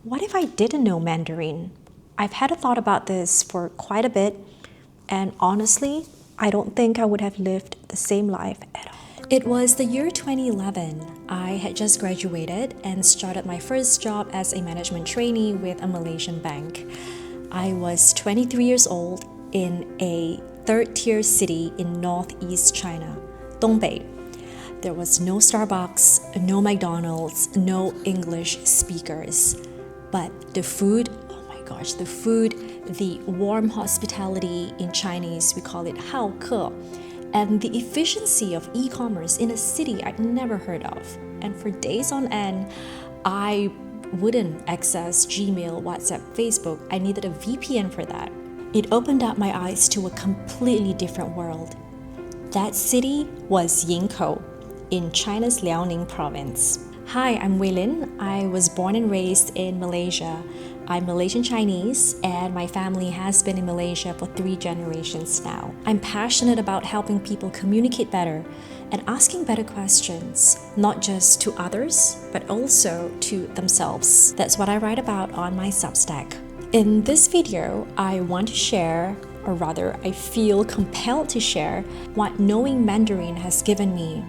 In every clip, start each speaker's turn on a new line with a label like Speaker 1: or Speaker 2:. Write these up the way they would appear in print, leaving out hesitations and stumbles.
Speaker 1: What if I didn't know Mandarin? I've had a thought about this for quite a bit, and honestly, I don't think I would have lived the same life at all. It was the year 2011. I had just graduated and started my first job as a management trainee with a Malaysian bank. I was 23 years old in a third-tier city in northeast China, Dongbei. There was no Starbucks, no McDonald's, no English speakers. But the food, oh my gosh, the food, the warm hospitality, in Chinese we call it hao ke, and the efficiency of e-commerce in a city I'd never heard of. And for days on end, I wouldn't access Gmail, WhatsApp, Facebook. I needed a VPN for that. It opened up my eyes to a completely different world. That city was Yingkou in China's Liaoning province. Hi, I'm Wei Lin. I was born and raised in Malaysia. I'm Malaysian Chinese, and my family has been in Malaysia for 3 generations now. I'm passionate about helping people communicate better and asking better questions, not just to others, but also to themselves. That's what I write about on my Substack. In this video, I want to share, or rather, I feel compelled to share what knowing Mandarin has given me.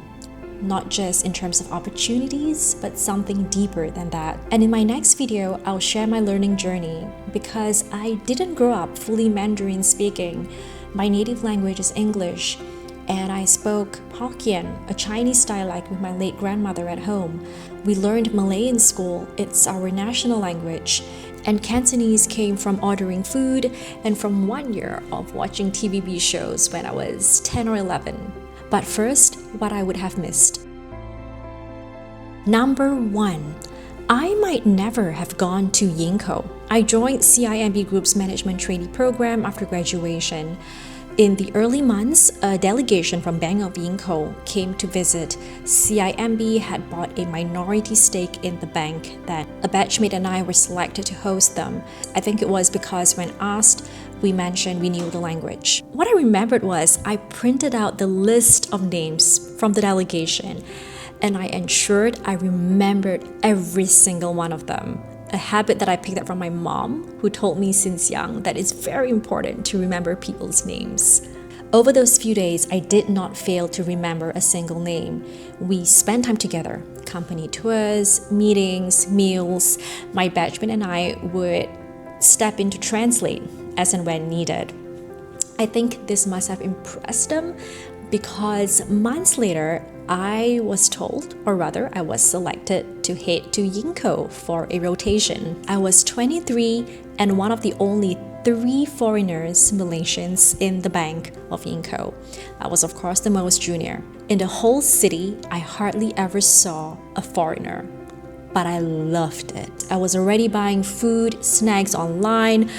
Speaker 1: Not just in terms of opportunities, but something deeper than that. And in my next video, I'll share my learning journey because I didn't grow up fully Mandarin speaking. My native language is English, and I spoke Hokkien, a Chinese dialect, with my late grandmother at home. We learned Malay in school, it's our national language. And Cantonese came from ordering food and from 1 year of watching TVB shows when I was 10 or 11. But first, what I would have missed. Number 1. I might never have gone to Yingkou. I joined CIMB Group's management trainee program after graduation. In the early months, a delegation from Bank of Yingkou came to visit. CIMB had bought a minority stake in the bank then. A batchmate and I were selected to host them. I think it was because when asked, we mentioned we knew the language. What I remembered was I printed out the list of names from the delegation, and I ensured I remembered every single one of them. A habit that I picked up from my mom, who told me since young that it's very important to remember people's names. Over those few days, I did not fail to remember a single name. We spent time together, company tours, meetings, meals. My batchmate and I would step in to translate as and when needed. I think this must have impressed them because months later, I was told, or rather, I was selected to head to Yingkou for a rotation. I was 23 and one of the only 3 foreigners, Malaysians, in the Bank of Yingkou. I was, of course, the most junior. In the whole city, I hardly ever saw a foreigner. But I loved it. I was already buying food, snacks online,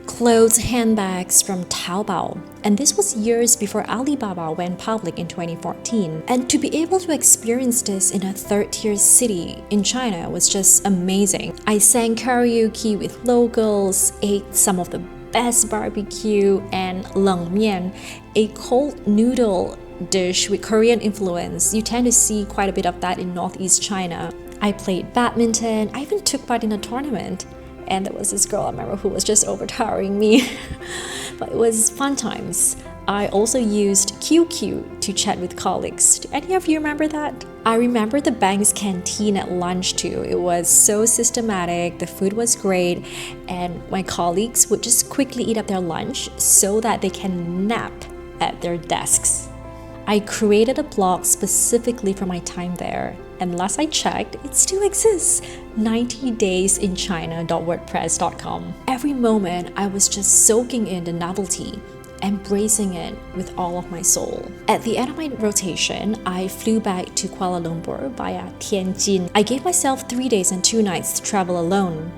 Speaker 1: clothes, handbags from Taobao. And this was years before Alibaba went public in 2014. And to be able to experience this in a third-tier city in China was just amazing. I sang karaoke with locals, ate some of the best barbecue, and leng mian, a cold noodle dish with Korean influence. You tend to see quite a bit of that in northeast China. I played badminton. I even took part in a tournament. And there was this girl I remember who was just overtowering me. But it was fun times. I also used QQ to chat with colleagues. Do any of you remember that? I remember the bank's canteen at lunch too. It was so systematic, the food was great, and my colleagues would just quickly eat up their lunch so that they can nap at their desks. I created a blog specifically for my time there, and last I checked, it still exists, 90daysinchina.wordpress.com. Every moment, I was just soaking in the novelty, embracing it with all of my soul. At the end of my rotation, I flew back to Kuala Lumpur via Tianjin. I gave myself 3 days and 2 nights to travel alone.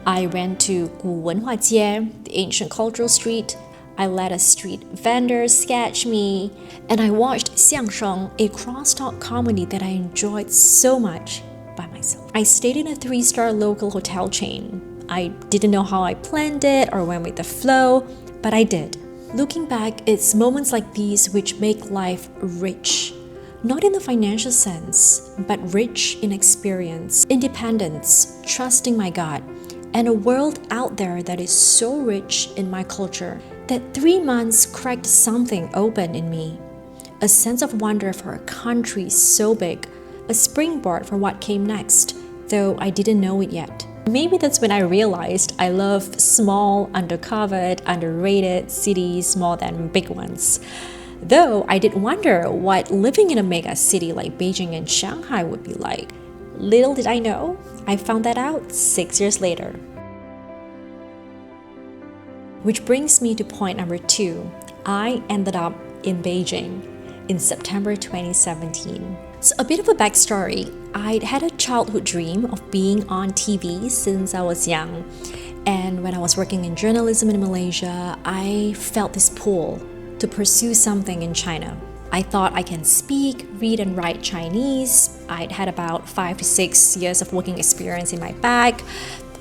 Speaker 1: I went to Gu Wenhua Jie, the ancient cultural street. I let a street vendor sketch me, and I watched xiangsheng, a crosstalk comedy that I enjoyed so much by myself. I stayed in a 3-star local hotel chain. I didn't know how I planned it or went with the flow, but I did. Looking back, it's moments like these which make life rich. Not in the financial sense, but rich in experience, independence, trusting my gut, and a world out there that is so rich in my culture that 3 months cracked something open in me. A sense of wonder for a country so big, a springboard for what came next, though I didn't know it yet. Maybe that's when I realized I love small, undercovered, underrated cities more than big ones. Though I did wonder what living in a mega city like Beijing and Shanghai would be like. Little did I know, I found that out 6 years later. Which brings me to point number 2. I ended up in Beijing in September 2017. So a bit of a backstory. I'd had a childhood dream of being on TV since I was young. And when I was working in journalism in Malaysia, I felt this pull to pursue something in China. I thought I can speak, read, and write Chinese. I'd had about 5 to 6 years of working experience in my bag.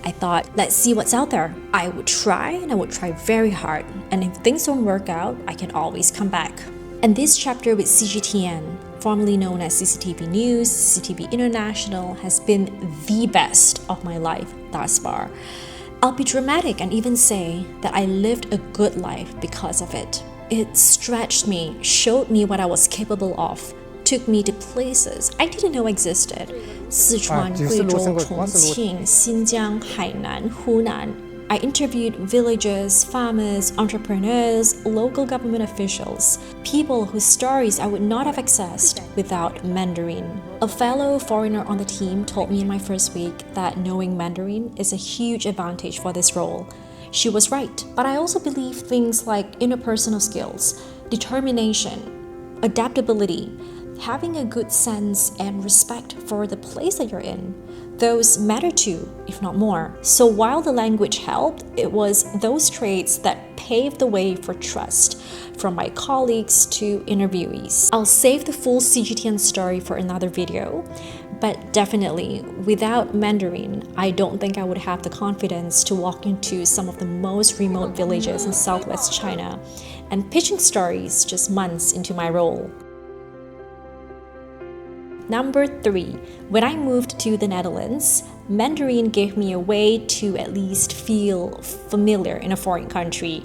Speaker 1: I thought, let's see what's out there. I would try, and I would try very hard. And if things don't work out, I can always come back. And this chapter with CGTN, formerly known as CCTV News, CCTV International, has been the best of my life thus far. I'll be dramatic and even say that I lived a good life because of it. It stretched me, showed me what I was capable of, took me to places I didn't know existed. Sichuan, Guizhou, Chongqing, Xinjiang, Hainan, Hunan. I interviewed villagers, farmers, entrepreneurs, local government officials, people whose stories I would not have accessed without Mandarin. A fellow foreigner on the team told me in my first week that knowing Mandarin is a huge advantage for this role. She was right, but I also believe things like interpersonal skills, determination, adaptability, having a good sense and respect for the place that you're in, those matter too, if not more. So while the language helped, it was those traits that paved the way for trust from my colleagues to interviewees. I'll save the full CGTN story for another video, but definitely, without Mandarin, I don't think I would have the confidence to walk into some of the most remote villages in southwest China and pitching stories just months into my role. Number 3, when I moved to the Netherlands, Mandarin gave me a way to at least feel familiar in a foreign country,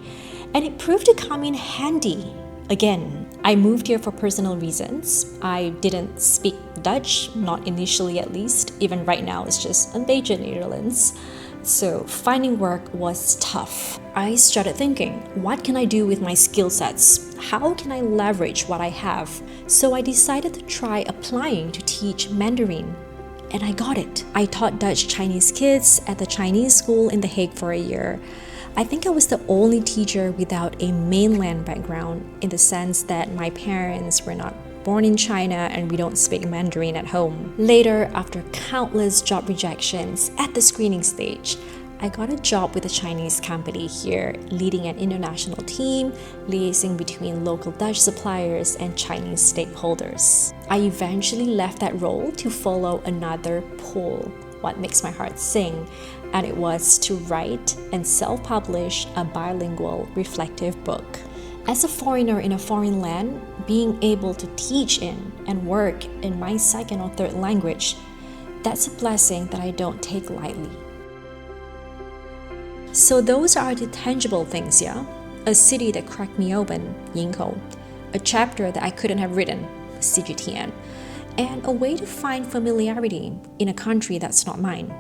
Speaker 1: and it proved to come in handy. Again, I moved here for personal reasons. I didn't speak Dutch, not initially at least. Even right now, it's just een beetje Nederlands. So finding work was tough. I started thinking, what can I do with my skill sets? How can I leverage what I have? So I decided to try applying to teach Mandarin. And I got it. I taught Dutch Chinese kids at the Chinese school in The Hague for a year. I think I was the only teacher without a mainland background in the sense that my parents were not born in China and we don't speak Mandarin at home. Later, after countless job rejections at the screening stage, I got a job with a Chinese company here, leading an international team, liaising between local Dutch suppliers and Chinese stakeholders. I eventually left that role to follow another pull, what makes my heart sing, and it was to write and self-publish a bilingual reflective book. As a foreigner in a foreign land, being able to teach in and work in my second or third language, that's a blessing that I don't take lightly. So those are the tangible things, yeah? A city that cracked me open, Yingkou, a chapter that I couldn't have written, CGTN, and a way to find familiarity in a country that's not mine.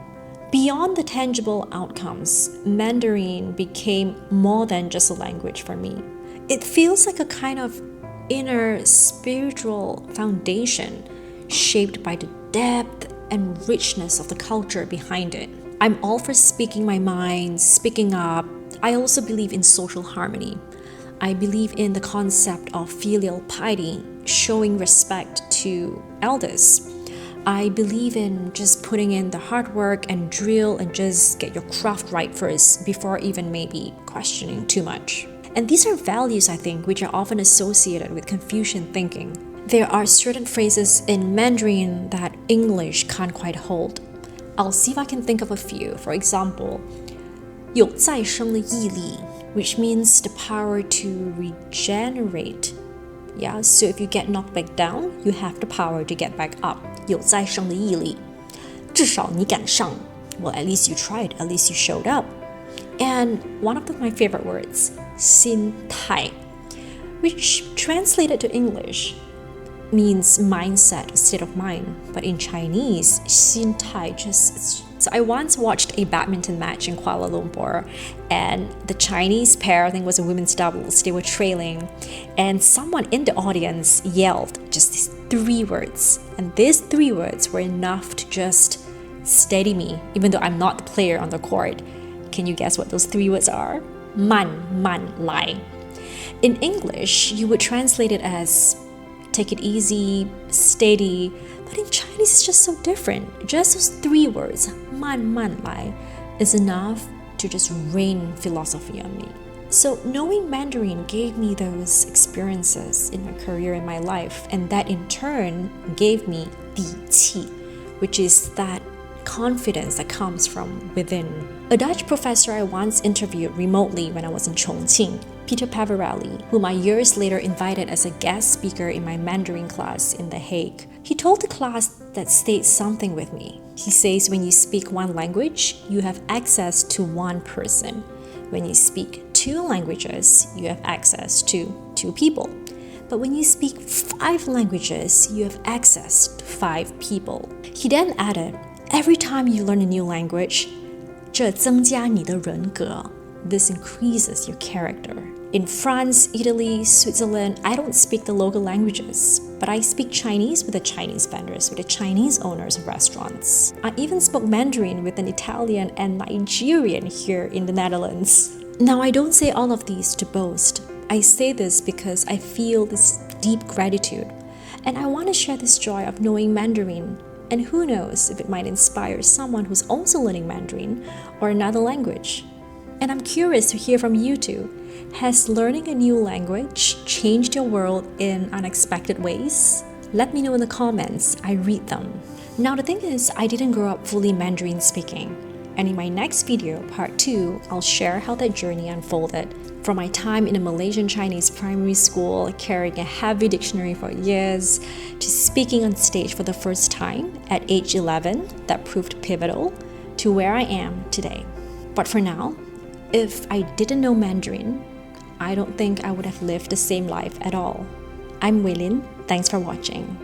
Speaker 1: Beyond the tangible outcomes, Mandarin became more than just a language for me. It feels like a kind of inner spiritual foundation shaped by the depth and richness of the culture behind it. I'm all for speaking my mind, speaking up. I also believe in social harmony. I believe in the concept of filial piety, showing respect to elders. I believe in just putting in the hard work and drill and just get your craft right first before even maybe questioning too much. And these are values, I think, which are often associated with Confucian thinking. There are certain phrases in Mandarin that English can't quite hold. I'll see if I can think of a few. For example, 有再生的毅力, which means the power to regenerate. Yeah, so if you get knocked back down, you have the power to get back up. 有再生的毅力，至少你敢上. Well, at least you tried, at least you showed up. And one of my favorite words, 心态, which translated to English means mindset, state of mind. But in Chinese, 心态 So I once watched a badminton match in Kuala Lumpur, and the Chinese pair, I think it was a women's doubles, they were trailing, and someone in the audience yelled just these 3 words. And these 3 words were enough to just steady me, even though I'm not the player on the court. Can you guess what those 3 words are? 慢慢来. In English, you would translate it as take it easy, steady, but in Chinese it's just so different. Just those 3 words, 慢慢来, is enough to just rain philosophy on me. So knowing Mandarin gave me those experiences in my career and my life, and that in turn gave me 底气, which is that confidence that comes from within. A Dutch professor I once interviewed remotely when I was in Chongqing, Peter Pavarelli, whom I years later invited as a guest speaker in my Mandarin class in The Hague. He told the class that stayed something with me. He says when you speak one language, you have access to one person. When you speak 2 languages, you have access to 2 people. But when you speak 5 languages, you have access to 5 people. He then added, every time you learn a new language, 这增加你的人格. This increases your character. In France, Italy, Switzerland, I don't speak the local languages, but I speak Chinese with the Chinese vendors, with the Chinese owners of restaurants. I even spoke Mandarin with an Italian and Nigerian here in the Netherlands. Now, I don't say all of these to boast. I say this because I feel this deep gratitude, and I want to share this joy of knowing Mandarin. And who knows if it might inspire someone who's also learning Mandarin or another language. And I'm curious to hear from you too. Has learning a new language changed your world in unexpected ways? Let me know in the comments. I read them. Now the thing is, I didn't grow up fully Mandarin speaking. And in my next video, part 2, I'll share how that journey unfolded. From my time in a Malaysian Chinese primary school, carrying a heavy dictionary for years, to speaking on stage for the first time at age 11, that proved pivotal, to where I am today. But for now, if I didn't know Mandarin, I don't think I would have lived the same life at all. I'm Wei Lin. Thanks for watching.